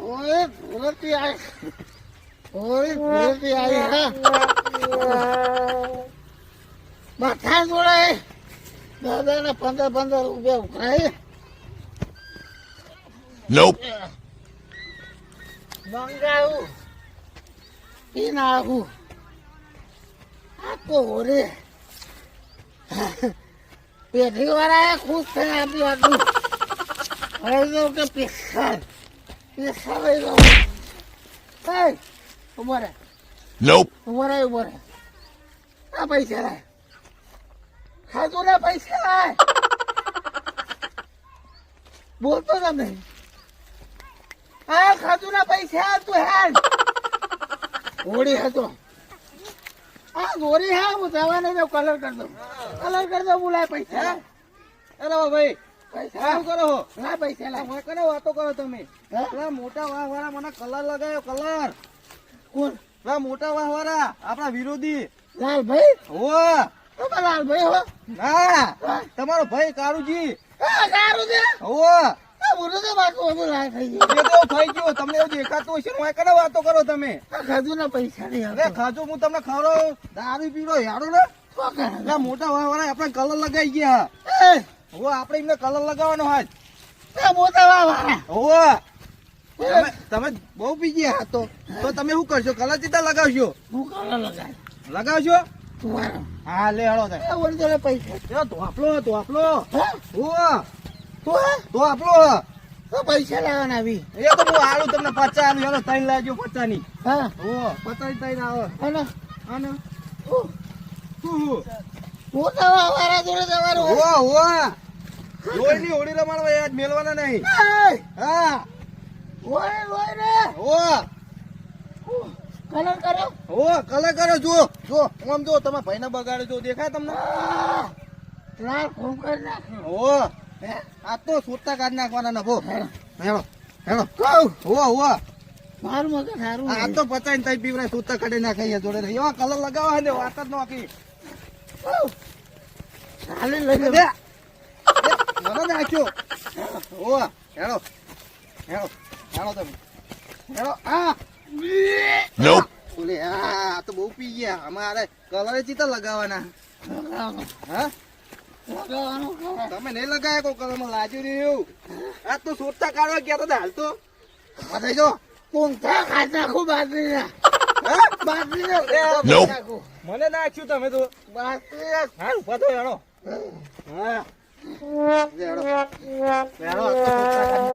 ઓય ભૂલતી આવી હા માથા જોડે દાદાને 15 રૂપિયા ઉઘરાય Nope. મંગાવું પી નાખું આખો હોરે પેઢી વાળા ખુશ થઈ આપી આટલું હવે જો કે પૈસા લઈ લો ઉભો રે Nope. ઉભો રે આ પૈસા લાય ખાધું ને પૈસા લાય બોલતો તમે આ ખાધું ના પૈસા તું હેડ હોળી હતો આ દોરી હા હું જવાને તો કલર કરી દો બોલાય પૈસા અરે ભાઈ પૈસા શું કરો છો? ના પૈસા લાય મને કને વાતો કરો તમે? હા? પેલા મોટા વાહ વાળા મને કલર લગાવ્યો કલર. કોણ પેલા મોટા વાહ વાળા આપણા વિરોધી. લાલભાઈ હોવે. તમે લાલભાઈ હો ના તમારો ભાઈ કારુજી. હા સારું છે હોવે. આ બોલો તો બાકી બધું લાય થઈ ગયું એ તો થઈ ગયું તમને એવું દેખાતું હશે મને કને વાતો કરો તમે? આ ખાધું ના પૈસા નહીં અરે ખાજો હું તમને ખવડાવું દારૂ પીડો યાડો ને. આવતો પેલા મોટા વાહ વાળા આપણે કલર લગાવી ગયા. હોવે આપણે એમને કલર લગાવવાનો હાજ. મોટા વાળા હોવે. તમે બહુ પી ગયા તો તમે શું કરશો? કલર ચીતા લગાવશો? હું કલર લગાય લગાવશો? તમારો હા લે હળો થાય. એ વળી જોડે પૈસા તો આપલો હા હોવે. તું હા તો આપલો તો પૈસા લાવવાના આવી એ તો હું આલું તમને 50 આલું હેલો 3 લાવજો 50 ની. હા હો 50 3 આવે. અને અને હું શું મોટા વાળા જોડે જવાનું હો હો લોહીની હોળી રમાડવા યાદ મેલવાના નહીં. હા લોય રે હો કલર કરો હો કલર કરો જો આમ જો તમે ભાઈને બગાડે જો દેખાય તમને? લાલ ફોન કરી નાખ હો આ તો સોટા કાઢ નાખવાના નભો. હેલો હેલો કહું હો હો મારું મગજ સારું આ તો 50 ને 3 પીવરાય સોટા કાઢી નાખાય જોડે એવા કલર લગાવવા ને વાત જ નોખી. ચાલે લઈ દે મને નાખ્યો. ઓ હેલો હેલો હેલો તમે હેલો આ Nope. ઓલે આ તો બહુ પી ગયા. અમારે કલર ચીતા લગાવવાના. હા લગાવવાનું કલર તમે નહીં લગાવ્યા કોઈ કલર માં લાજ્યું રહ્યું. આ તો સોટા કાઢવા ગયા તો હાલ તો બતાવી જો. કોંથા ખાઈ નાખું બાજરીના હા બાજરીના Nope. નાખું મને નાખ્યું તમે તો. બાજરીના હા ઉભા તો હેલો હા હેલો હેલો આ તો સોટા કાઢી